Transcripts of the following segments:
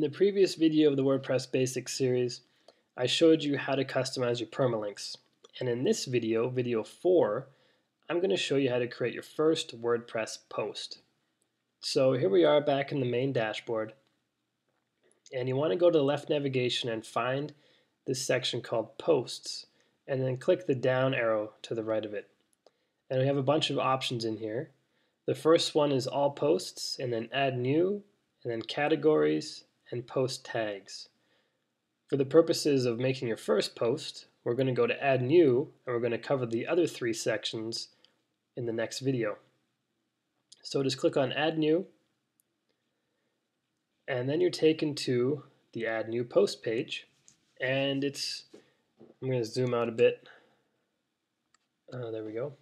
In the previous video of the WordPress Basics series, I showed you how to customize your permalinks. And in this video, video 4, I'm going to show you how to create your first WordPress post. So here we are back in the main dashboard. And you want to go to the left navigation and find this section called Posts. And then click the down arrow to the right of it. And we have a bunch of options in here. The first one is All Posts, and then Add New, and then Categories, and Post Tags. For the purposes of making your first post, we're going to go to Add New, and we're going to cover the other 3 sections in the next video. So just click on Add New, and then you're taken to the Add New Post page, and I'm going to zoom out a bit. There we go.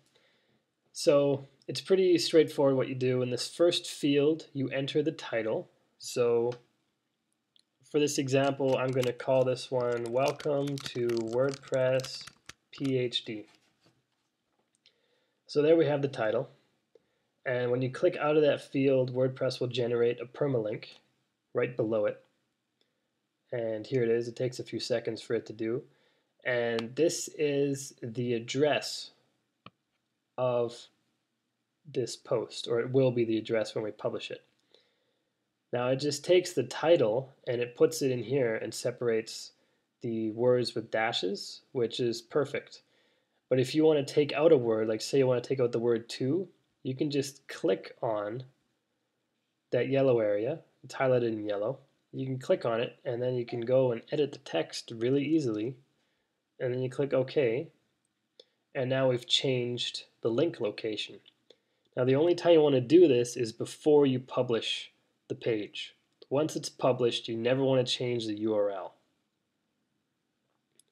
So it's pretty straightforward what you do. In this first field, you enter the title. So for this example, I'm going to call this one Welcome to WordPress PhD. So there we have the title. And when you click out of that field, WordPress will generate a permalink right below it. And here it is. It takes a few seconds for it to do. And this is the address of this post, or it will be the address when we publish it. Now it just takes the title and it puts it in here and separates the words with dashes, which is perfect. But if you want to take out a word, like say you want to take out the word to, you can just click on that yellow area. It's highlighted in yellow. You can click on it and then you can go and edit the text really easily, and then you click OK, and now we've changed the link location. Now the only time you want to do this is before you publish the page. Once it's published, you never want to change the URL.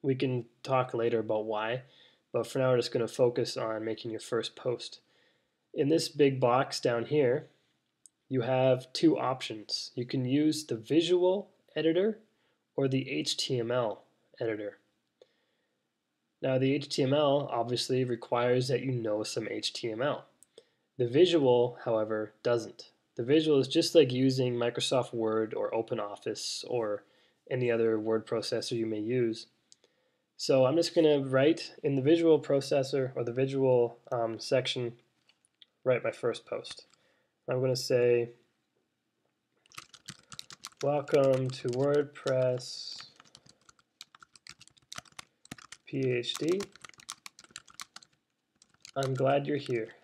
We can talk later about why, but for now we're just going to focus on making your first post. In this big box down here, you have 2 options. You can use the visual editor or the HTML editor. Now the HTML obviously requires that you know some HTML. The visual, however, doesn't. The visual is just like using Microsoft Word or OpenOffice or any other word processor you may use. So I'm just going to write in the visual processor, or the visual section, write my first post. I'm going to say, Welcome to WordPress PhD. I'm glad you're here.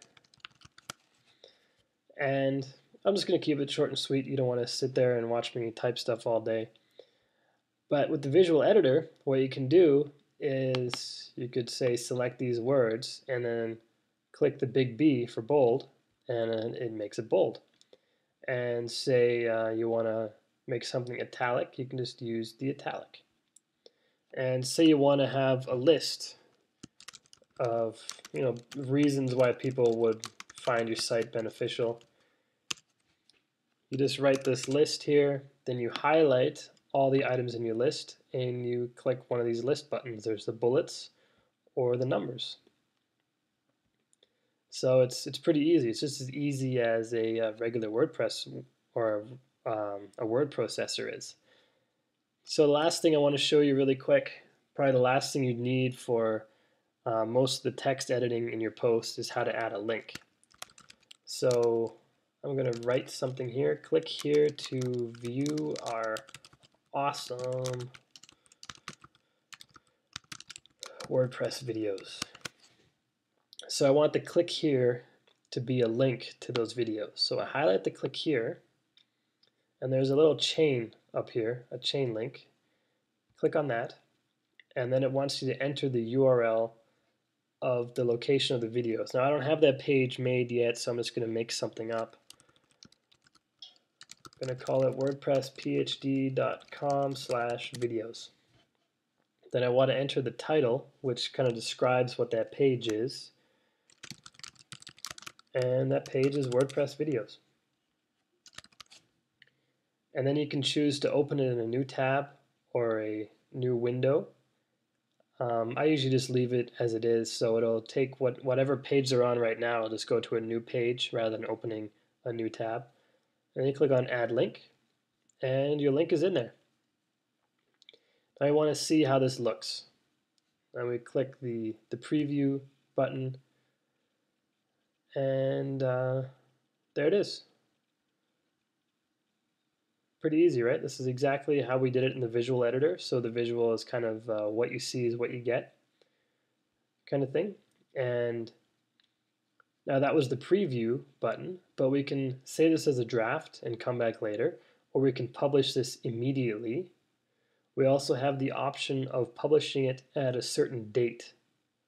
And I'm just going to keep it short and sweet. You don't want to sit there and watch me type stuff all day. But with the visual editor, what you can do is you could say select these words and then click the big B for bold, and it makes it bold. And say you want to make something italic, you can just use the italic. And say you want to have a list of reasons why people would find your site beneficial. You just write this list here, then you highlight all the items in your list and you click one of these list buttons. There's the bullets or the numbers. So it's pretty easy. It's just as easy as a regular WordPress or a word processor is. So the last thing I want to show you really quick, probably the last thing you'd need for most of the text editing in your post, is how to add a link. So I'm going to write something here. Click here to view our awesome WordPress videos. So I want the click here to be a link to those videos. So I highlight the click here, and there's a little chain up here, a chain link. Click on that, and then it wants you to enter the URL of the location of the videos. Now I don't have that page made yet, so I'm just going to make something up. I'm going to call it wordpressphd.com/videos. Then I want to enter the title, which kind of describes what that page is. And that page is WordPress videos. And then you can choose to open it in a new tab or a new window. I usually just leave it as it is, so it'll take whatever page they're on right now, it'll just go to a new page rather than opening a new tab. And then you click on Add Link, and your link is in there. Now I want to see how this looks. Now we click the preview button, and there it is. Pretty easy, right? This is exactly how we did it in the visual editor. So the visual is kind of what you see is what you get kind of thing. And now that was the preview button, but we can save this as a draft and come back later, or we can publish this immediately. We also have the option of publishing it at a certain date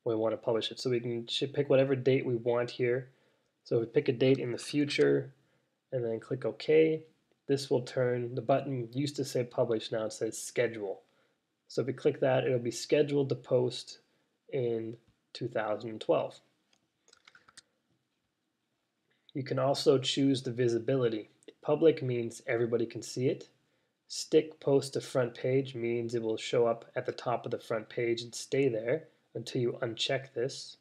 when we want to publish it. So we can pick whatever date we want here. So if we pick a date in the future and then click OK, this will turn, the button used to say publish, now it says schedule. So if we click that, it'll be scheduled to post in 2012. You can also choose the visibility. Public means everybody can see it. Stick post to front page means it will show up at the top of the front page and stay there until you uncheck this.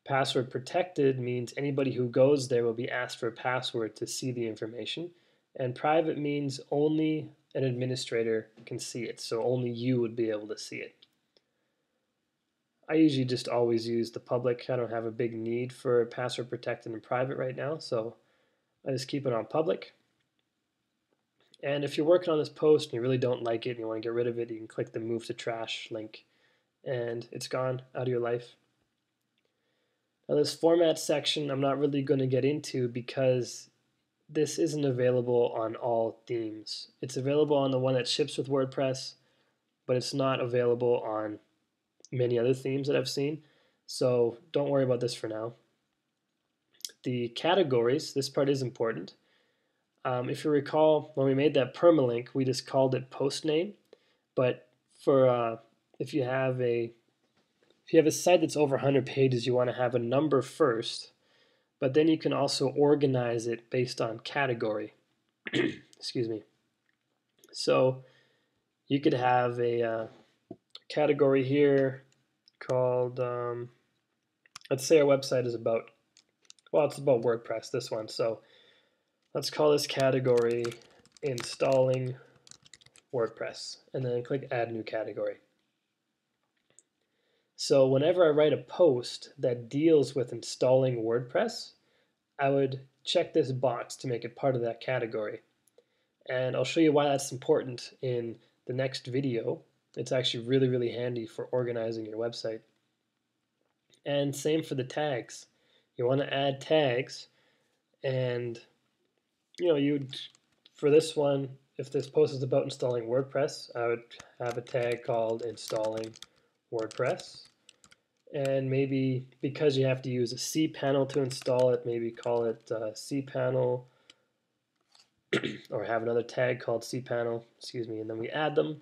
Password protected means anybody who goes there will be asked for a password to see the information. And private means only an administrator can see it, so only you would be able to see it. I usually just always use the public. I don't have a big need for password protected and private right now, so I just keep it on public. And if you're working on this post and you really don't like it and you want to get rid of it, you can click the move to trash link and it's gone out of your life. Now this format section I'm not really going to get into because this isn't available on all themes. It's available on the one that ships with WordPress, but it's not available on many other themes that I've seen. So don't worry about this for now. The categories, this part is important. If you recall, when we made that permalink, we just called it post name. But for if you have a site that's over 100 pages, you want to have a number first, but then you can also organize it based on category. Excuse me. So you could have a category here called, let's say our website is about, well, it's about WordPress, this one. So let's call this category installing WordPress, and then click add new category. So whenever I write a post that deals with installing WordPress, I would check this box to make it part of that category. And I'll show you why that's important in the next video. It's actually really, really handy for organizing your website. And same for the tags. You want to add tags, and you'd, for this one, if this post is about installing WordPress, I would have a tag called installing WordPress. And maybe because you have to use a cPanel to install it, maybe call it cPanel, or have another tag called cPanel, excuse me, and then we add them.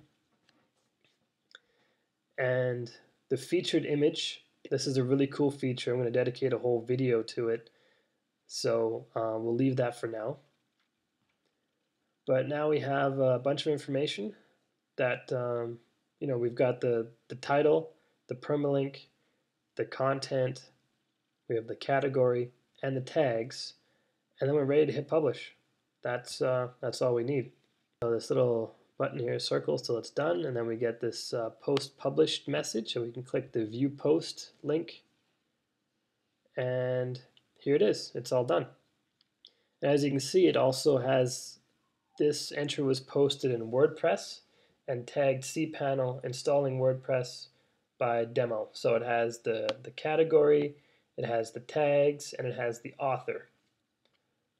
And the featured image, this is a really cool feature. I'm going to dedicate a whole video to it, so we'll leave that for now. But now we have a bunch of information that, we've got the title, the permalink, the content, we have the category, and the tags, and then we're ready to hit publish. That's all we need. So this little button here circles till it's done, and then we get this post published message, and we can click the view post link, and here it is. It's all done. And as you can see, it also has this entry was posted in WordPress and tagged cPanel installing WordPress by demo. So it has the category, it has the tags, and it has the author,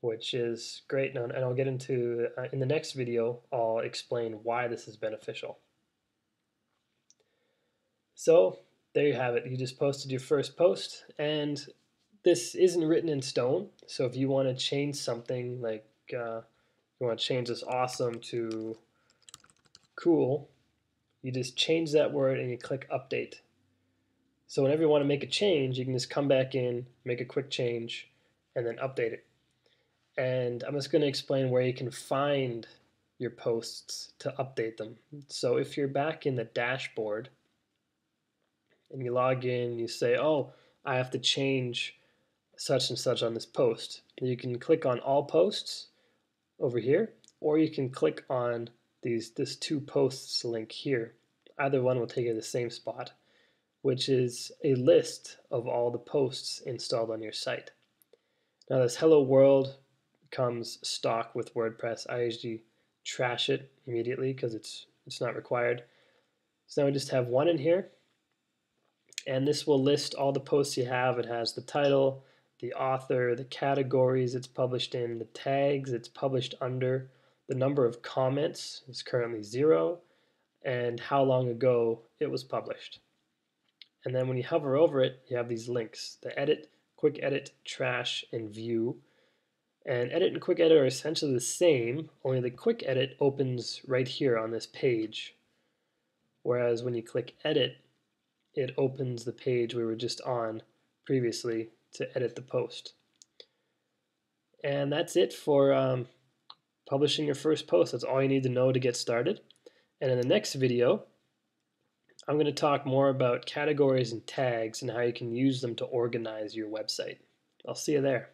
which is great. And I'll get into, in the next video, I'll explain why this is beneficial. So there you have it. You just posted your first post, and this isn't written in stone. So if you want to change something, like you want to change this awesome to cool, you just change that word and you click update. So whenever you want to make a change, you can just come back in, make a quick change, and then update it. And I'm just going to explain where you can find your posts to update them. So if you're back in the dashboard and you log in, you say, oh, I have to change such and such on this post. You can click on all posts over here, or you can click on this two posts link here. Either one will take you to the same spot, which is a list of all the posts installed on your site. Now this hello world comes stock with WordPress. I usually trash it immediately because it's not required. So now we just have one in here, and this will list all the posts you have. It has the title, the author, the categories it's published in, the tags it's published under, the number of comments is currently 0, and how long ago it was published. And then when you hover over it, you have these links: the edit, quick edit, trash, and view. And edit and quick edit are essentially the same, only the quick edit opens right here on this page. Whereas when you click edit, it opens the page we were just on previously to edit the post. And that's it for publishing your first post. That's all you need to know to get started. And in the next video, I'm going to talk more about categories and tags and how you can use them to organize your website. I'll see you there.